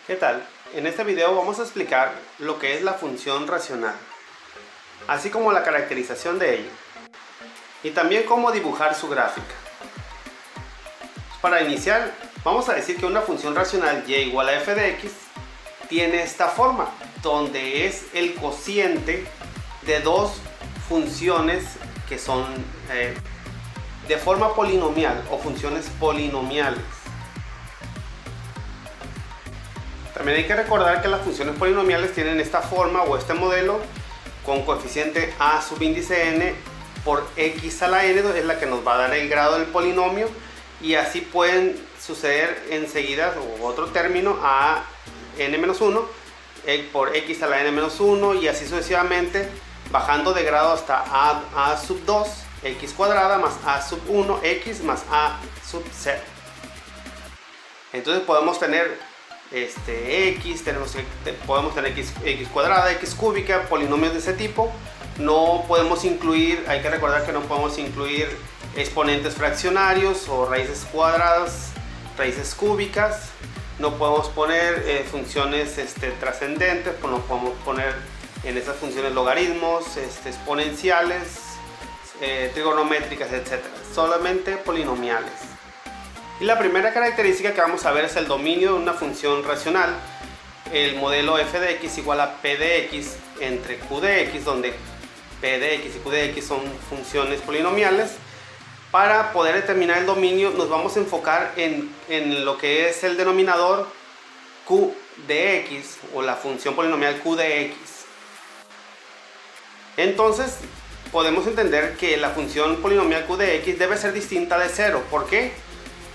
¿Qué tal? En este video vamos a explicar lo que es la función racional, así como la caracterización de ella, y también cómo dibujar su gráfica. Para iniciar, vamos a decir que una función racional y igual a f de x tiene esta forma, donde es el cociente de dos funciones que son de forma polinomial o funciones polinomiales. También hay que recordar que las funciones polinomiales tienen esta forma o este modelo con coeficiente a sub índice n por x a la n, es la que nos va a dar el grado del polinomio, y así pueden suceder enseguida otro término a n-1 por x a la n-1 y así sucesivamente, bajando de grado hasta a sub 2 x cuadrada más a sub 1 x más a sub 0. Entonces podemos tener podemos tener x cuadrada, x cúbica, polinomios de ese tipo. No podemos incluir, hay que recordar que no podemos incluir exponentes fraccionarios o raíces cuadradas, raíces cúbicas. No podemos poner funciones trascendentes, pues no podemos poner en esas funciones logaritmos, exponenciales, trigonométricas, etc. Solamente polinomiales. Y la primera característica que vamos a ver es el dominio de una función racional. El modelo f de x igual a p de x entre q de x, donde p de x y q de x son funciones polinomiales. Para poder determinar el dominio nos vamos a enfocar en lo que es el denominador q de x o la función polinomial q de x. Entonces podemos entender que la función polinomial q de x debe ser distinta de 0. ¿Por qué?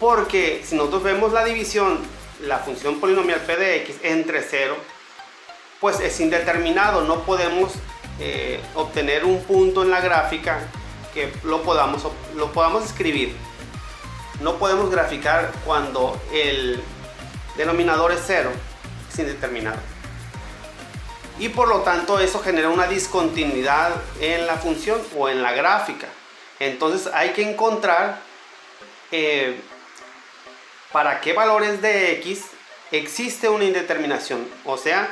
Porque si nosotros vemos la división, la función polinomial p de x entre 0, pues es indeterminado. No podemos obtener un punto en la gráfica que lo podamos escribir. No podemos graficar cuando el denominador es 0, es indeterminado. Y por lo tanto eso genera una discontinuidad en la función o en la gráfica. Entonces hay que encontrar para qué valores de x existe una indeterminación, o sea,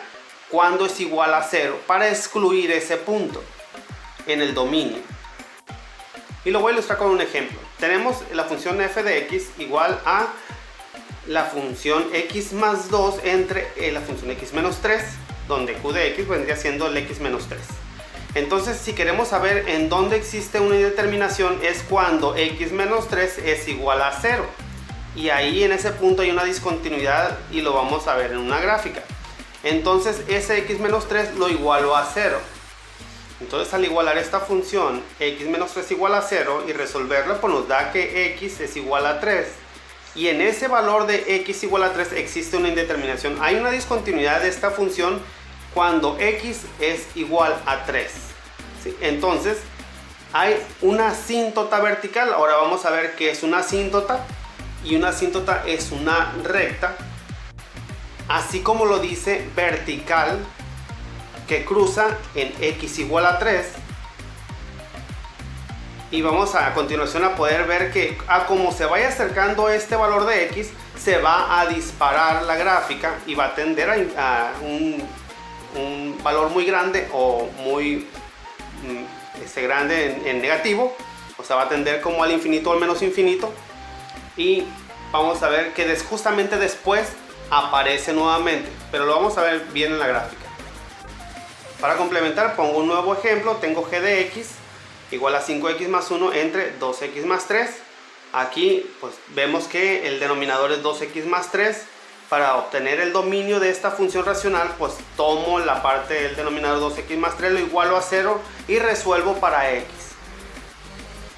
cuando es igual a 0, para excluir ese punto en el dominio. Y lo voy a ilustrar con un ejemplo. Tenemos la función f de x igual a la función x más 2 entre la función x menos 3, donde q de x vendría siendo el x menos 3. Entonces, si queremos saber en dónde existe una indeterminación, es cuando x menos 3 es igual a 0. Y ahí en ese punto hay una discontinuidad y lo vamos a ver en una gráfica. Entonces ese x menos 3 lo igualo a 0. Entonces al igualar esta función x menos 3 igual a 0 y resolverla, pues nos da que x es igual a 3. Y en ese valor de x igual a 3 existe una indeterminación. Hay una discontinuidad de esta función cuando x es igual a 3. ¿Sí? Entonces hay una asíntota vertical. Ahora vamos a ver qué es una asíntota. Y una asíntota es una recta, así como lo dice vertical, que cruza en x igual a 3. Y vamos a continuación a poder ver que como se vaya acercando este valor de x, se va a disparar la gráfica y va a tender a un valor muy grande o muy grande en negativo, o sea, va a tender como al infinito o al menos infinito. Y vamos a ver que justamente después aparece nuevamente, pero lo vamos a ver bien en la gráfica. Para complementar, pongo un nuevo ejemplo. Tengo g de x igual a 5x más 1 entre 2x más 3. Aquí pues vemos que el denominador es 2x más 3. Para obtener el dominio de esta función racional, pues tomo la parte del denominador 2x más 3, lo igualo a 0 y resuelvo para x.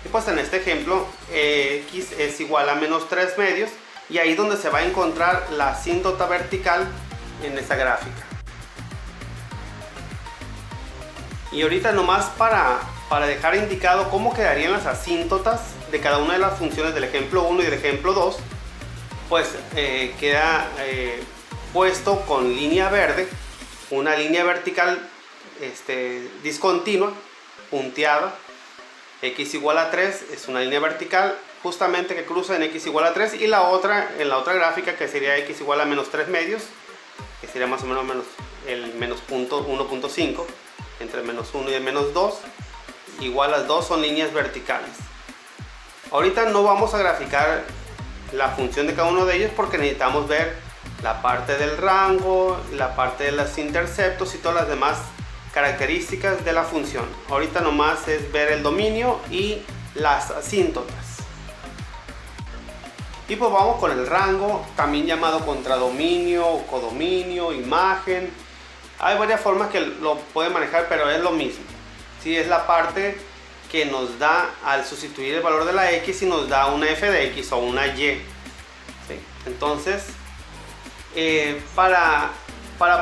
Y pues en este ejemplo x es igual a menos 3 medios, y ahí es donde se va a encontrar la asíntota vertical en esta gráfica. Y ahorita nomás para dejar indicado cómo quedarían las asíntotas de cada una de las funciones del ejemplo 1 y del ejemplo 2, pues queda puesto con línea verde una línea vertical discontinua, punteada. X igual a 3 es una línea vertical justamente que cruza en x igual a 3, y la otra en la otra gráfica, que sería x igual a menos 3 medios, que sería más o menos el menos punto 1.5, entre el menos 1 y el menos 2, igual las dos son líneas verticales. Ahorita no vamos a graficar la función de cada uno de ellos porque necesitamos ver la parte del rango, la parte de los interceptos y todas las demás características de la función. Ahorita nomás es ver el dominio y las asíntotas. Y pues vamos con el rango, también llamado contradominio o codominio, imagen. Hay varias formas que lo pueden manejar, pero es lo mismo. Sí, es la parte que nos da al sustituir el valor de la x y nos da una f de x o una y. ¿Sí? Entonces, para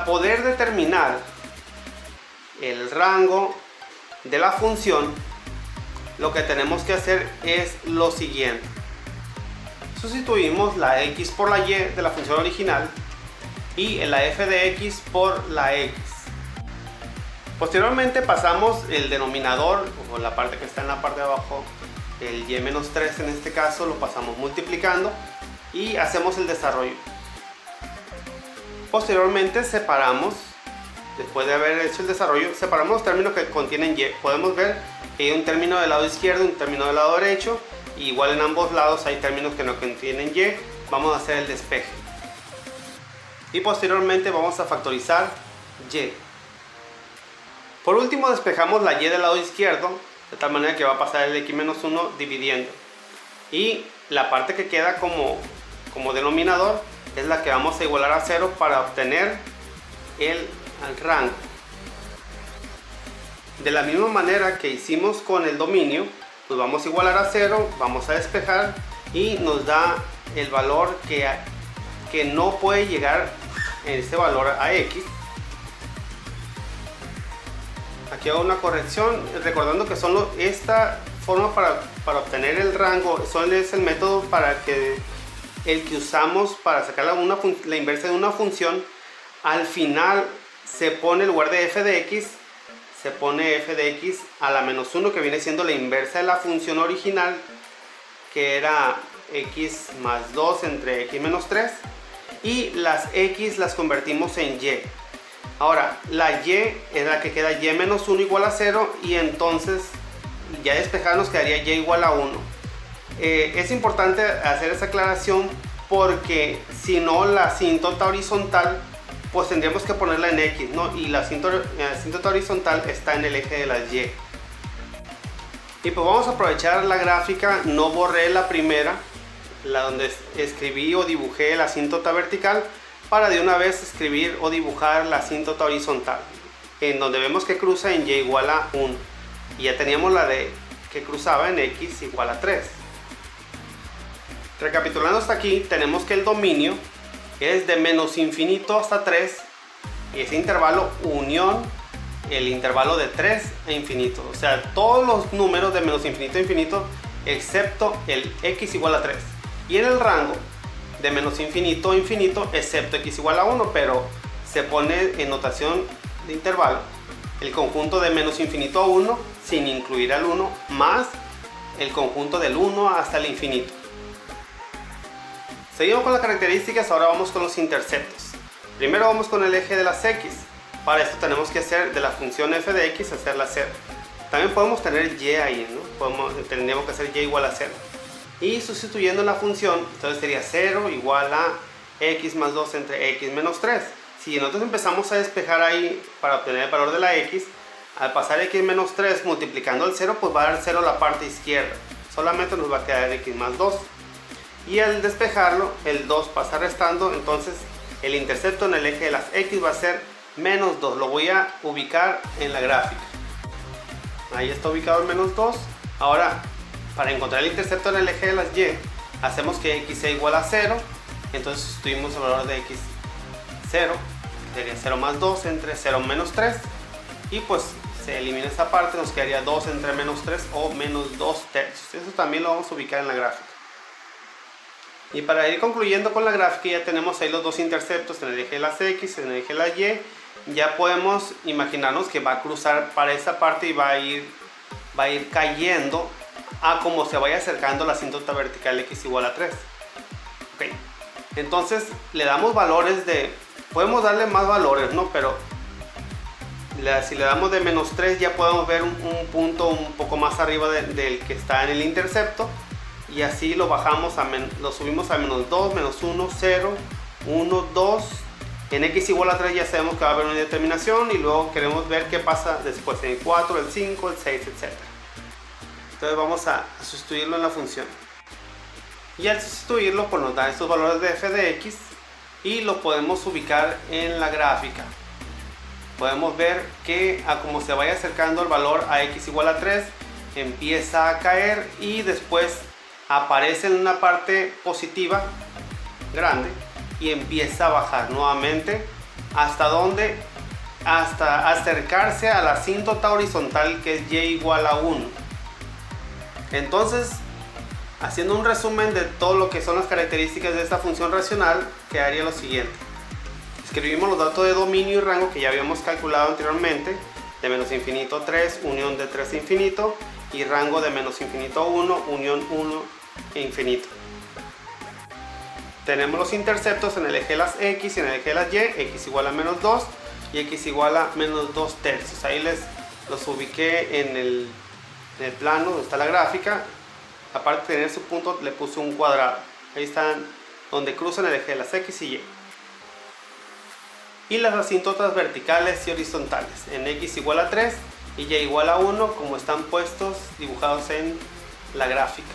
poder determinar el rango de la función, lo que tenemos que hacer es lo siguiente. Sustituimos la x por la y de la función original y la f de x por la x. Posteriormente pasamos el denominador, o la parte que está en la parte de abajo, el y-3 en este caso, lo pasamos multiplicando y hacemos el desarrollo. Posteriormente separamos, después de haber hecho el desarrollo, separamos los términos que contienen y. Podemos ver que hay un término del lado izquierdo y un término del lado derecho. Igual en ambos lados hay términos que no contienen y. Vamos a hacer el despeje. Y posteriormente vamos a factorizar y. Por último despejamos la y del lado izquierdo, de tal manera que va a pasar el x-1 dividiendo. Y la parte que queda como denominador es la que vamos a igualar a 0 para obtener el rango. De la misma manera que hicimos con el dominio, pues vamos a igualar a 0, vamos a despejar y nos da el valor que no puede llegar ese valor a x. Aquí hago una corrección, recordando que esta forma para obtener el rango es el método el que usamos para sacar la inversa de una función. Al final se pone en lugar de f de x, se pone f de x a la menos 1, que viene siendo la inversa de la función original, que era x más 2 entre x menos 3, y las x las convertimos en y. Ahora la y es la que queda y menos 1 igual a 0, y entonces ya despejada nos quedaría y igual a 1. Es importante hacer esa aclaración porque si no, la asíntota horizontal pues tendríamos que ponerla en x, ¿no? Y la asíntota horizontal está en el eje de las y. Y pues vamos a aprovechar la gráfica. No borré la primera, la donde escribí o dibujé la asíntota vertical, para de una vez escribir o dibujar la asíntota horizontal, en donde vemos que cruza en y igual a 1. Y ya teníamos la de que cruzaba en x igual a 3. Recapitulando hasta aquí, tenemos que el dominio es de menos infinito hasta 3, y ese intervalo unión el intervalo de 3 a infinito, o sea, todos los números de menos infinito a infinito excepto el x igual a 3, y en el rango de menos infinito a infinito excepto x igual a 1, pero se pone en notación de intervalo el conjunto de menos infinito a 1 sin incluir al 1 más el conjunto del 1 hasta el infinito. Seguimos con las características, ahora vamos con los interceptos. Primero vamos con el eje de las x. Para esto tenemos que hacer de la función f de x hacerla 0. También podemos tener y ahí, ¿no? Tendríamos que hacer y igual a 0. Y sustituyendo la función, entonces sería 0 igual a x más 2 entre x menos 3. Si nosotros empezamos a despejar ahí para obtener el valor de la x, al pasar x menos 3 multiplicando el 0, pues va a dar 0 la parte izquierda. Solamente nos va a quedar x más 2. Y al despejarlo, el 2 pasa restando, entonces el intercepto en el eje de las x va a ser menos 2. Lo voy a ubicar en la gráfica. Ahí está ubicado el menos 2. Ahora, para encontrar el intercepto en el eje de las y, hacemos que x sea igual a 0. Entonces sustituimos el valor de x 0, que sería 0 más 2 entre 0 menos 3. Y pues se elimina esa parte, nos quedaría 2 entre menos 3 o menos 2 tercios. Eso también lo vamos a ubicar en la gráfica. Y para ir concluyendo con la gráfica, ya tenemos ahí los dos interceptos en el eje de las x, en el eje de la y. Ya podemos imaginarnos que va a cruzar para esa parte y va a ir cayendo a como se vaya acercando la asíntota vertical x igual a 3. Okay. Entonces le damos valores de Podemos darle más valores, ¿no? Pero si le damos de -3 ya podemos ver un punto un poco más arriba del que está en el intercepto, y así lo bajamos lo subimos a -2, -1, 0, 1, 2. En x igual a 3 ya sabemos que va a haber una indeterminación, y luego queremos ver qué pasa después en el 4, el 5, el 6, etc. Entonces vamos a sustituirlo en la función, y al sustituirlo pues nos da estos valores de f de x y lo podemos ubicar en la gráfica. Podemos ver que a como se vaya acercando el valor a x igual a 3 empieza a caer, y después aparece en una parte positiva grande y empieza a bajar nuevamente hasta donde, hasta acercarse a la asíntota horizontal, que es y igual a 1. Entonces, haciendo un resumen de todo lo que son las características de esta función racional, quedaría lo siguiente. Escribimos los datos de dominio y rango que ya habíamos calculado anteriormente, de -infinito a 3, unión de 3 a infinito, y rango de -infinito a 1, unión 1 e infinito. Tenemos los interceptos en el eje de las x y en el eje de las y, x igual a -2 y x igual a -2 tercios. Ahí los ubiqué en el plano donde está la gráfica. Aparte de tener su punto, le puse un cuadrado. Ahí están donde cruzan el eje de las x y y. Y las asíntotas verticales y horizontales en x igual a 3 y y igual a 1, como están puestos, dibujados en la gráfica.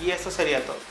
Y eso sería todo.